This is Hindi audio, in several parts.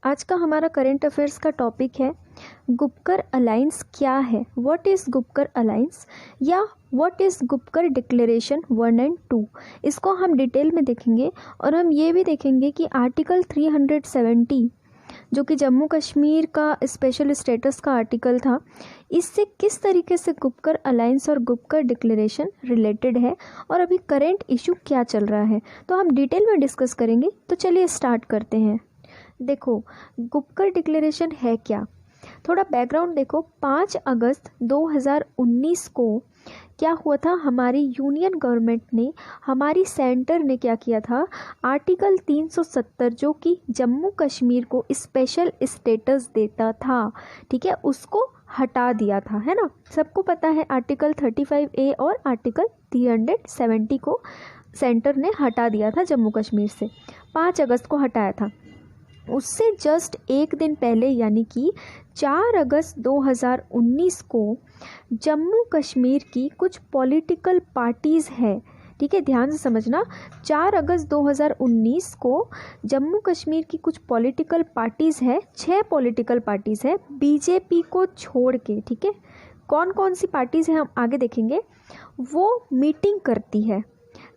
आज का हमारा करंट अफेयर्स का टॉपिक है गुपकर अलायंस क्या है। व्हाट इज़ गुपकर अलायंस या what is Gupkar declaration 1 and 2। इसको हम डिटेल में देखेंगे और हम ये भी देखेंगे कि आर्टिकल 370 जो कि जम्मू कश्मीर का स्पेशल स्टेटस का आर्टिकल था, इससे किस तरीके से गुपकर अलायंस और गुपकर डिक्लेरेशन रिलेटेड है और अभी करंट इशू क्या चल रहा है, तो हम डिटेल में डिस्कस करेंगे। तो चलिए स्टार्ट करते हैं। देखो, गुपकर डिक्लेरेशन है क्या, थोड़ा बैकग्राउंड देखो। 5 अगस्त 2019 को क्या हुआ था, हमारी यूनियन गवर्नमेंट ने, हमारी सेंटर ने क्या किया था, आर्टिकल 370 जो कि जम्मू कश्मीर को स्पेशल स्टेटस देता था, ठीक है, उसको हटा दिया था, है ना। सबको पता है आर्टिकल 35A और आर्टिकल 370 को सेंटर ने हटा दिया था जम्मू कश्मीर से, 5 अगस्त को हटाया था। उससे जस्ट एक दिन पहले यानी कि 4 अगस्त 2019 को जम्मू कश्मीर की कुछ पॉलिटिकल पार्टीज़ है, ठीक है, ध्यान से समझना। 4 अगस्त 2019 को जम्मू कश्मीर की कुछ पॉलिटिकल पार्टीज़ है, 6 पॉलिटिकल पार्टीज़ है बीजेपी को छोड़ के, ठीक है। कौन कौन सी पार्टीज़ हैं हम आगे देखेंगे। वो मीटिंग करती है,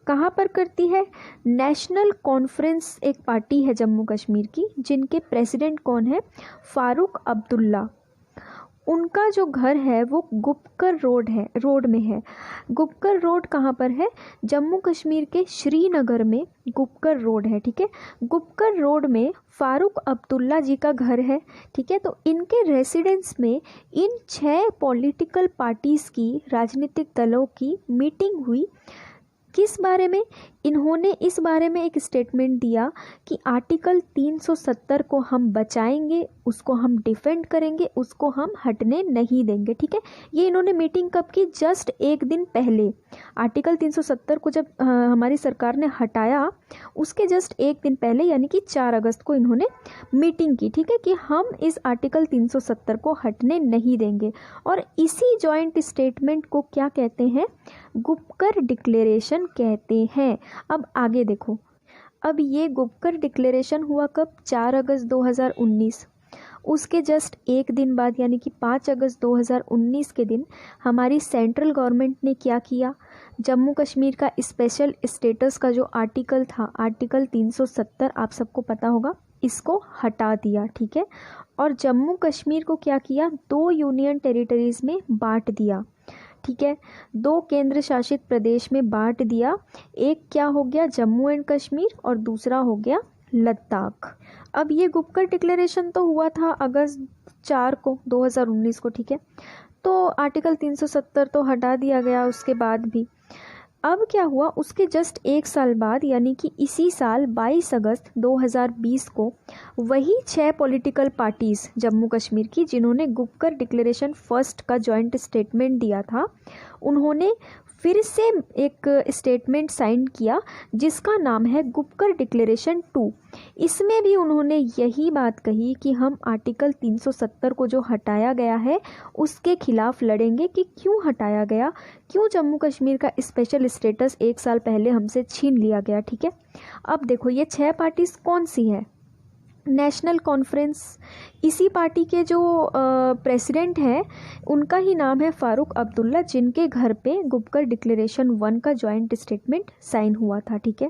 कहाँ पर करती है, नेशनल कॉन्फ्रेंस एक पार्टी है जम्मू कश्मीर की, जिनके प्रेसिडेंट कौन है, फारूक अब्दुल्ला। उनका जो घर है वो गुपकर रोड में है। गुपकर रोड कहाँ पर है, जम्मू कश्मीर के श्रीनगर में गुपकर रोड है, ठीक है। गुपकर रोड में फारूक अब्दुल्ला जी का घर है, ठीक है। तो इनके रेसिडेंस में इन 6 पॉलिटिकल पार्टीज़ की, राजनीतिक दलों की मीटिंग हुई। किस बारे में, इन्होंने इस बारे में एक स्टेटमेंट दिया कि आर्टिकल 370 को हम बचाएंगे, उसको हम डिफेंड करेंगे, उसको हम हटने नहीं देंगे, ठीक है। ये इन्होंने मीटिंग कब की, जस्ट एक दिन पहले। आर्टिकल 370 को जब हमारी सरकार ने हटाया, उसके जस्ट एक दिन पहले यानी कि 4 अगस्त को इन्होंने मीटिंग की, ठीक है, कि हम इस आर्टिकल 370 को हटने नहीं देंगे। और इसी जॉइंट स्टेटमेंट को क्या कहते हैं, गुपकर डिक्लेरेशन कहते हैं। अब आगे देखो, अब ये गुपकर डिक्लेरेशन हुआ कब, 4 अगस्त 2019। उसके जस्ट एक दिन बाद यानी कि 5 अगस्त 2019 के दिन हमारी सेंट्रल गवर्नमेंट ने क्या किया, जम्मू कश्मीर का स्पेशल स्टेटस का जो आर्टिकल था, आर्टिकल 370 आप सबको पता होगा, इसको हटा दिया, ठीक है। और जम्मू कश्मीर को क्या किया, 2 यूनियन टेरिटरीज़ में बांट दिया, ठीक है, 2 केंद्र शासित प्रदेश में बांट दिया। एक क्या हो गया, जम्मू एंड कश्मीर, और दूसरा हो गया लद्दाख। अब ये गुपकर डिक्लेरेशन तो हुआ था अगस्त 4 को 2019 को, ठीक है। तो आर्टिकल 370 तो हटा दिया गया उसके बाद भी। अब क्या हुआ, उसके जस्ट एक साल बाद यानी कि इसी साल 22 अगस्त 2020 को वही 6 पॉलिटिकल पार्टीज़ जम्मू कश्मीर की, जिन्होंने गुपकर डिक्लेरेशन फर्स्ट का जॉइंट स्टेटमेंट दिया था, उन्होंने फिर से एक स्टेटमेंट साइन किया जिसका नाम है गुपकर डिक्लेरेशन 2। इसमें भी उन्होंने यही बात कही कि हम आर्टिकल 370 को जो हटाया गया है उसके खिलाफ लड़ेंगे, कि क्यों हटाया गया, क्यों जम्मू कश्मीर का स्पेशल स्टेटस एक साल पहले हमसे छीन लिया गया, ठीक है। अब देखो, ये 6 पार्टीज कौन सी है, नेशनल कॉन्फ्रेंस, इसी पार्टी के जो प्रेसिडेंट हैं उनका ही नाम है फारूक अब्दुल्ला, जिनके घर पे गुपकर डिक्लेरेशन 1 का जॉइंट स्टेटमेंट साइन हुआ था, ठीक है।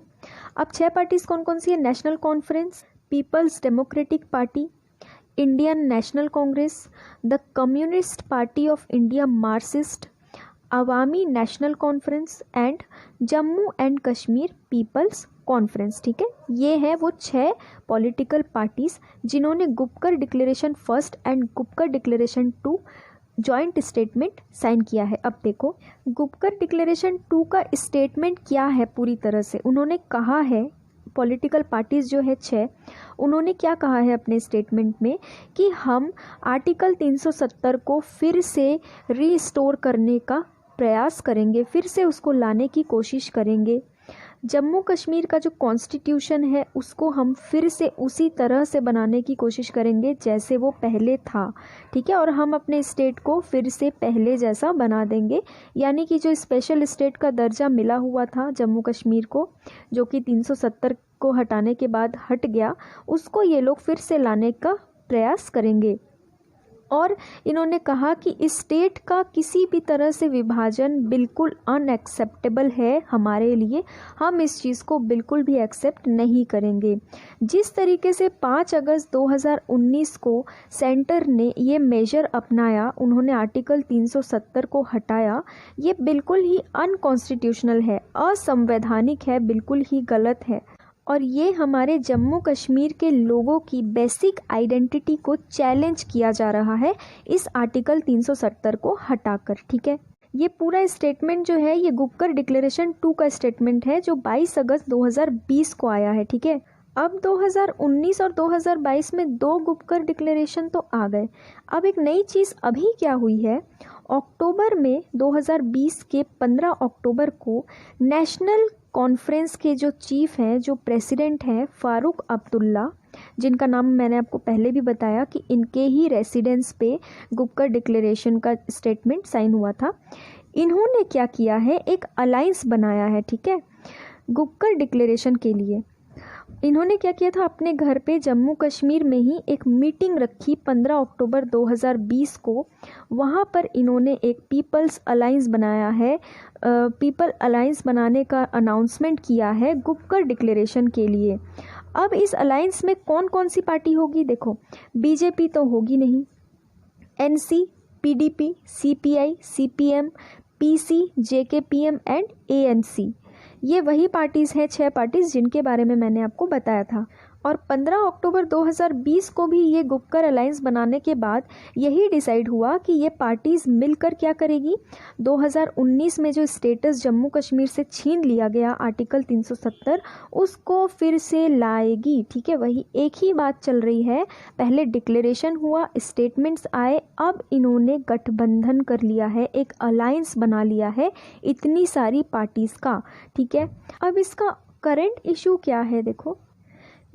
अब 6 पार्टीज कौन कौन सी है, National Conference, People's Democratic Party, Indian National Congress, the Communist Party of India Marxist, Awami National Conference and Jammu and Kashmir People's Conference, ठीक है। ये है वो 6 पॉलिटिकल पार्टीज़ जिन्होंने Gupkar Declaration first and Gupkar Declaration 2 joint statement sign किया है। अब देखो, गुपकर डिक्लेरेशन 2 का स्टेटमेंट क्या है, पूरी तरह से उन्होंने कहा है, पॉलिटिकल पार्टीज़ जो है 6, उन्होंने क्या कहा है अपने स्टेटमेंट में, कि हम आर्टिकल 370 को फिर से रीस्टोर करने का प्रयास करेंगे, फिर से उसको लाने की कोशिश करेंगे। जम्मू कश्मीर का जो कॉन्स्टिट्यूशन है उसको हम फिर से उसी तरह से बनाने की कोशिश करेंगे जैसे वो पहले था, ठीक है। और हम अपने स्टेट को फिर से पहले जैसा बना देंगे, यानी कि जो स्पेशल स्टेट का दर्जा मिला हुआ था जम्मू कश्मीर को, जो कि 370 को हटाने के बाद हट गया, उसको ये लोग फिर से लाने का प्रयास करेंगे। और इन्होंने कहा कि स्टेट का किसी भी तरह से विभाजन बिल्कुल अनएक्सेप्टेबल है हमारे लिए, हम इस चीज़ को बिल्कुल भी एक्सेप्ट नहीं करेंगे। जिस तरीके से 5 अगस्त 2019 को सेंटर ने ये मेजर अपनाया, उन्होंने आर्टिकल 370 को हटाया, ये बिल्कुल ही अनकॉन्स्टिट्यूशनल है, असंवैधानिक है, बिल्कुल ही गलत है। और ये हमारे जम्मू कश्मीर के लोगों की बेसिक आइडेंटिटी को चैलेंज किया जा रहा है इस आर्टिकल 370 को हटाकर। ठीक है, ये पूरा स्टेटमेंट जो है ये गुपकर डिक्लेरेशन 2 का स्टेटमेंट है जो 22 अगस्त 2020 को आया है। ठीक है, अब 2019 और 2022 में 2 गुपकर डिक्लेरेशन तो आ गए। अब एक नई चीज़ अभी क्या हुई है, अक्टूबर में 2020 के 15 अक्टूबर को नेशनल कॉन्फ्रेंस के जो चीफ हैं, जो प्रेसिडेंट हैं फारूक अब्दुल्ला, जिनका नाम मैंने आपको पहले भी बताया कि इनके ही रेसिडेंस पे गुपकर डिक्लेरेशन का स्टेटमेंट साइन हुआ था, इन्होंने क्या किया है, एक अलायंस बनाया है। ठीक है, गुपकर डिक्लेरेशन के लिए इन्होंने क्या किया था, अपने घर पे जम्मू कश्मीर में ही एक मीटिंग रखी 15 अक्टूबर 2020 को। वहाँ पर इन्होंने एक पीपल्स अलायंस बनाया है, पीपल अलायंस बनाने का अनाउंसमेंट किया है गुपकर डिक्लेरेशन के लिए। अब इस अलायंस में कौन कौन सी पार्टी होगी, देखो बीजेपी तो होगी नहीं, NC, PDP, CPI, CPM, PC, JKPM and ANC, ये वही पार्टीज़ हैं, 6 पार्टीज़ जिनके बारे में मैंने आपको बताया था। और 15 अक्टूबर 2020 को भी ये गुपकर अलायंस बनाने के बाद यही डिसाइड हुआ कि ये पार्टीज़ मिलकर क्या करेगी, 2019 में जो स्टेटस जम्मू कश्मीर से छीन लिया गया आर्टिकल 370 उसको फिर से लाएगी। ठीक है, वही एक ही बात चल रही है, पहले डिक्लेरेशन हुआ, स्टेटमेंट्स आए, अब इन्होंने गठबंधन कर लिया है, एक अलायंस बना लिया है इतनी सारी पार्टीज़ का। ठीक है, अब इसका करंट इशू क्या है, देखो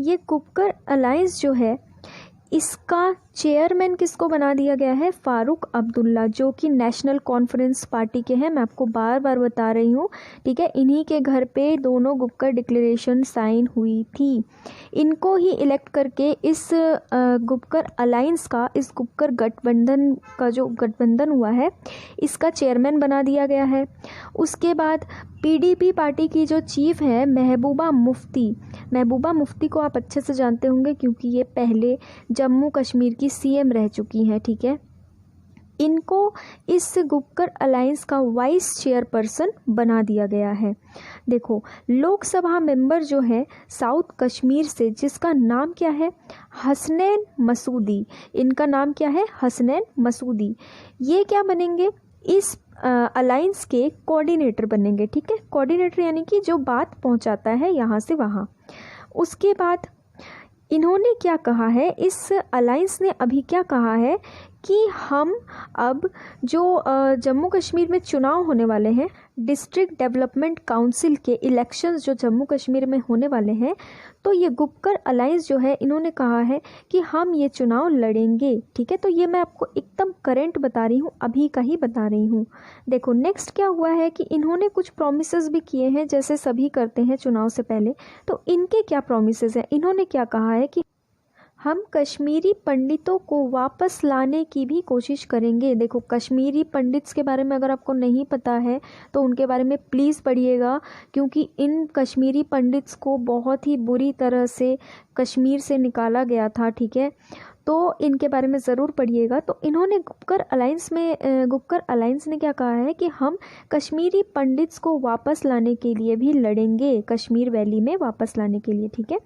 ये गुपकर अलायंस जो है इसका चेयरमैन किसको बना दिया गया है, फारूक अब्दुल्ला, जो कि नेशनल कॉन्फ्रेंस पार्टी के हैं। मैं आपको बार बार बता रही हूँ। ठीक है, इन्हीं के घर पे दोनों गुपकर डिक्लेरेशन साइन हुई थी। इनको ही इलेक्ट करके इस गुपकर अलायंस का, इस गुपकर गठबंधन का जो गठबंधन हुआ है इसका चेयरमैन बना दिया गया है। उसके बाद पीडीपी पार्टी की जो चीफ है महबूबा मुफ्ती को आप अच्छे से जानते होंगे क्योंकि ये पहले जम्मू कश्मीर की सीएम रह चुकी हैं। ठीक है, इनको इस गुपकर अलायंस का वाइस चेयरपर्सन बना दिया गया है। देखो लोकसभा मेंबर जो है साउथ कश्मीर से, जिसका नाम क्या है, हसनैन मसूदी, इनका नाम क्या है, हसनैन मसूदी, ये क्या बनेंगे, इस अलायंस के कोऑर्डिनेटर बनेंगे। ठीक है, कोऑर्डिनेटर यानी कि जो बात पहुंचाता है यहाँ से वहाँ। उसके बाद इन्होंने क्या कहा है, इस अलायंस ने अभी क्या कहा है कि हम अब जो जम्मू कश्मीर में चुनाव होने वाले हैं, डिस्ट्रिक्ट डेवलपमेंट काउंसिल के इलेक्शंस जो जम्मू कश्मीर में होने वाले हैं, तो ये गुपकर अलायंस जो है इन्होंने कहा है कि हम ये चुनाव लड़ेंगे। ठीक है, तो ये मैं आपको एकदम करंट बता रही हूँ, अभी का ही बता रही हूँ। देखो नेक्स्ट क्या हुआ है कि इन्होंने कुछ प्रॉमिसेस भी किए हैं, जैसे सभी करते हैं चुनाव से पहले। तो इनके क्या प्रॉमिसेस हैं, इन्होंने क्या कहा है कि हम कश्मीरी पंडितों को वापस लाने की भी कोशिश करेंगे। देखो कश्मीरी पंडित्स के बारे में अगर आपको नहीं पता है तो उनके बारे में प्लीज़ पढ़िएगा, क्योंकि इन कश्मीरी पंडित्स को बहुत ही बुरी तरह से कश्मीर से निकाला गया था। ठीक है, तो इनके बारे में ज़रूर पढ़िएगा। तो इन्होंने गुपकर अलायंस ने क्या कहा है कि हम कश्मीरी पंडित्स को वापस लाने के लिए भी लड़ेंगे, कश्मीर वैली में वापस लाने के लिए। ठीक है,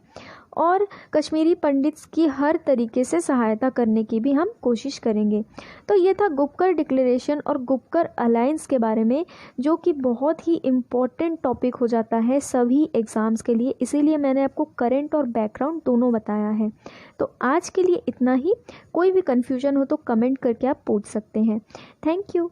और कश्मीरी पंडित्स की हर तरीके से सहायता करने की भी हम कोशिश करेंगे। तो ये था गुपकर डिक्लेरेशन और गुपकर अलायंस के बारे में, जो कि बहुत ही इम्पोर्टेंट टॉपिक हो जाता है सभी एग्ज़ाम्स के लिए, इसीलिए मैंने आपको करंट और बैकग्राउंड दोनों बताया है। तो आज के लिए इतना ही, कोई भी कन्फ्यूजन हो तो कमेंट करके आप पूछ सकते हैं। Thank you.